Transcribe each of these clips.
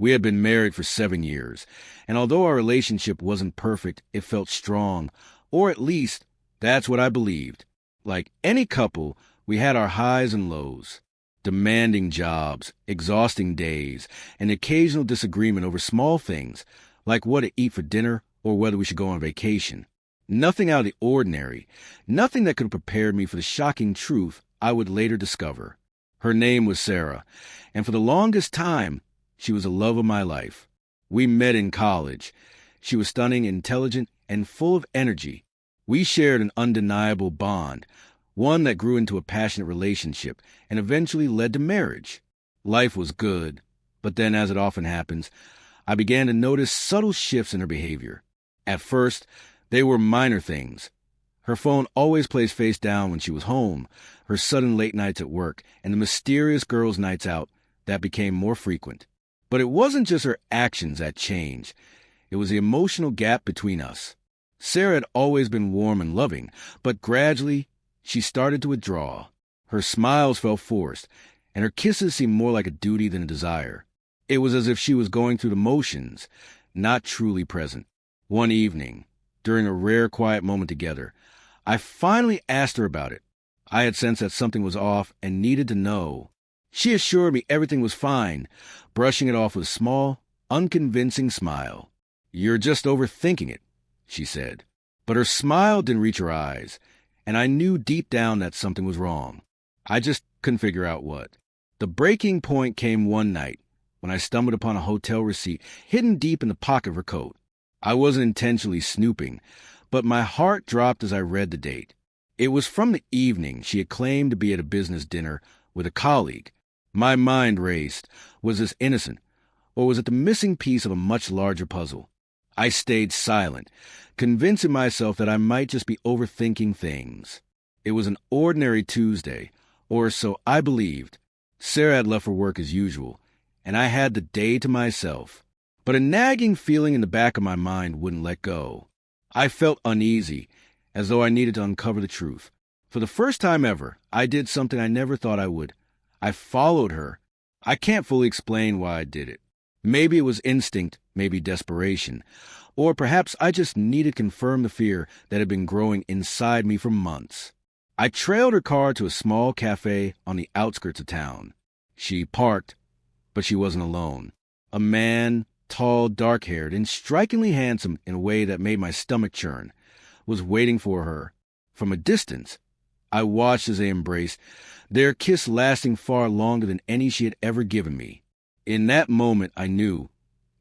We had been married for 7 years, and although our relationship wasn't perfect, it felt strong, or at least that's what I believed. Like any couple, we had our highs and lows. Demanding jobs, exhausting days, and occasional disagreement over small things, like what to eat for dinner or whether we should go on vacation. Nothing out of the ordinary, nothing that could have prepared me for the shocking truth I would later discover. Her name was Sarah, and for the longest time, she was the love of my life. We met in college. She was stunning, intelligent, and full of energy. We shared an undeniable bond, one that grew into a passionate relationship and eventually led to marriage. Life was good, but then, as it often happens, I began to notice subtle shifts in her behavior. At first, they were minor things. Her phone always placed face down when she was home, her sudden late nights at work, and the mysterious girls' nights out that became more frequent. But it wasn't just her actions that changed. It was the emotional gap between us. Sarah had always been warm and loving, but gradually she started to withdraw. Her smiles felt forced, and her kisses seemed more like a duty than a desire. It was as if she was going through the motions, not truly present. One evening, during a rare quiet moment together, I finally asked her about it. I had sensed that something was off and needed to know. She assured me everything was fine, brushing it off with a small, unconvincing smile. "You're just overthinking it," she said. But her smile didn't reach her eyes, and I knew deep down that something was wrong. I just couldn't figure out what. The breaking point came one night when I stumbled upon a hotel receipt hidden deep in the pocket of her coat. I wasn't intentionally snooping, but my heart dropped as I read the date. It was from the evening she had claimed to be at a business dinner with a colleague. My mind raced. Was this innocent, or was it the missing piece of a much larger puzzle? I stayed silent, convincing myself that I might just be overthinking things. It was an ordinary Tuesday, or so I believed. Sarah had left for work as usual, and I had the day to myself. But a nagging feeling in the back of my mind wouldn't let go. I felt uneasy, as though I needed to uncover the truth. For the first time ever, I did something I never thought I would. I followed her. I can't fully explain why I did it. Maybe it was instinct, maybe desperation, or perhaps I just needed to confirm the fear that had been growing inside me for months. I trailed her car to a small cafe on the outskirts of town. She parked, but she wasn't alone. A man, tall, dark-haired, and strikingly handsome in a way that made my stomach churn, was waiting for her. From a distance, I watched as they embraced, their kiss lasting far longer than any she had ever given me. In that moment, I knew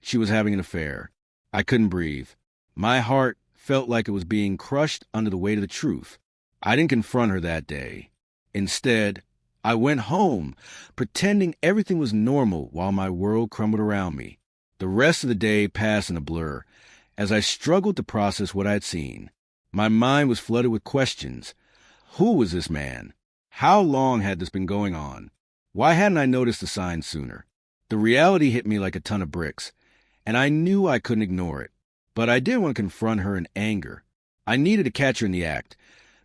she was having an affair. I couldn't breathe. My heart felt like it was being crushed under the weight of the truth. I didn't confront her that day. Instead, I went home, pretending everything was normal while my world crumbled around me. The rest of the day passed in a blur, as I struggled to process what I had seen. My mind was flooded with questions. Who was this man? How long had this been going on? Why hadn't I noticed the signs sooner? The reality hit me like a ton of bricks, and I knew I couldn't ignore it. But I didn't want to confront her in anger. I needed to catch her in the act,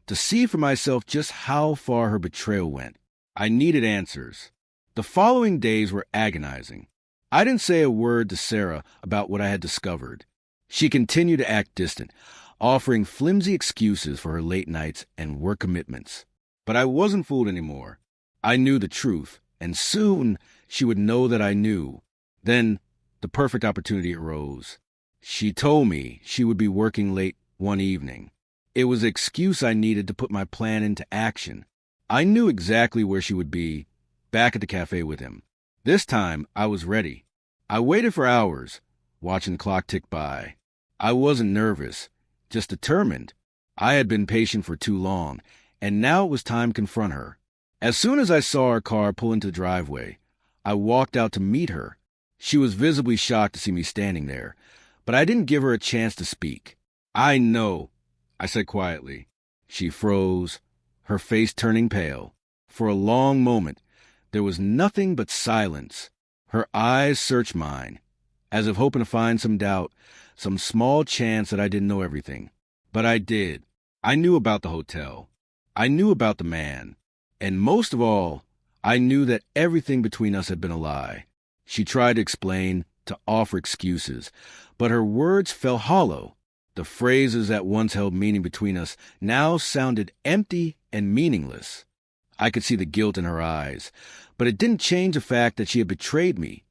to see for myself just how far her betrayal went. I needed answers. The following days were agonizing. I didn't say a word to Sarah about what I had discovered. She continued to act distant, offering flimsy excuses for her late nights and work commitments. But I wasn't fooled anymore. I knew the truth, and soon she would know that I knew. Then the perfect opportunity arose. She told me she would be working late one evening. It was the excuse I needed to put my plan into action. I knew exactly where she would be, back at the cafe with him. This time, I was ready. I waited for hours, watching the clock tick by. I wasn't nervous, just determined. I had been patient for too long, and now it was time to confront her. As soon as I saw her car pull into the driveway, I walked out to meet her. She was visibly shocked to see me standing there, but I didn't give her a chance to speak. "I know," I said quietly. She froze, her face turning pale. For a long moment, there was nothing but silence. Her eyes searched mine, as if hoping to find some doubt, some small chance that I didn't know everything. But I did. I knew about the hotel. I knew about the man. And most of all, I knew that everything between us had been a lie. She tried to explain, to offer excuses, but her words fell hollow. The phrases that once held meaning between us now sounded empty and meaningless. I could see the guilt in her eyes, but it didn't change the fact that she had betrayed me.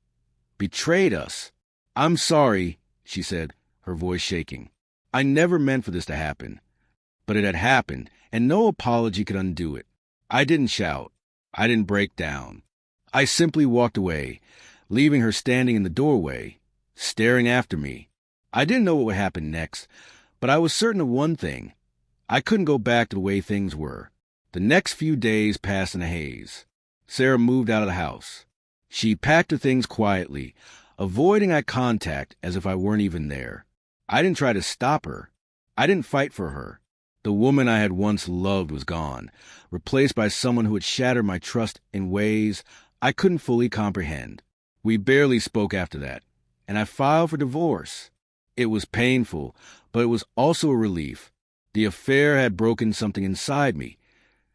Betrayed us. "I'm sorry," she said, her voice shaking. "I never meant for this to happen." But it had happened, and no apology could undo it. I didn't shout. I didn't break down. I simply walked away, leaving her standing in the doorway, staring after me. I didn't know what would happen next, but I was certain of one thing. I couldn't go back to the way things were. The next few days passed in a haze. Sarah moved out of the house. She packed her things quietly, avoiding eye contact as if I weren't even there. I didn't try to stop her. I didn't fight for her. The woman I had once loved was gone, replaced by someone who had shattered my trust in ways I couldn't fully comprehend. We barely spoke after that, and I filed for divorce. It was painful, but it was also a relief. The affair had broken something inside me,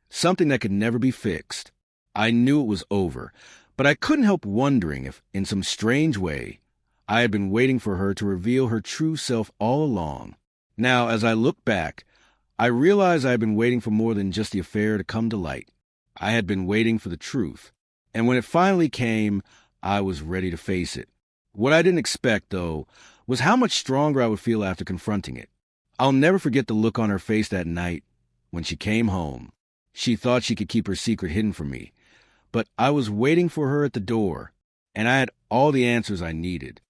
something that could never be fixed. I knew it was over, but I couldn't help wondering if, in some strange way, I had been waiting for her to reveal her true self all along. Now, as I look back, I realize I had been waiting for more than just the affair to come to light. I had been waiting for the truth. And when it finally came, I was ready to face it. What I didn't expect, though, was how much stronger I would feel after confronting it. I'll never forget the look on her face that night when she came home. She thought she could keep her secret hidden from me, but I was waiting for her at the door, and I had all the answers I needed.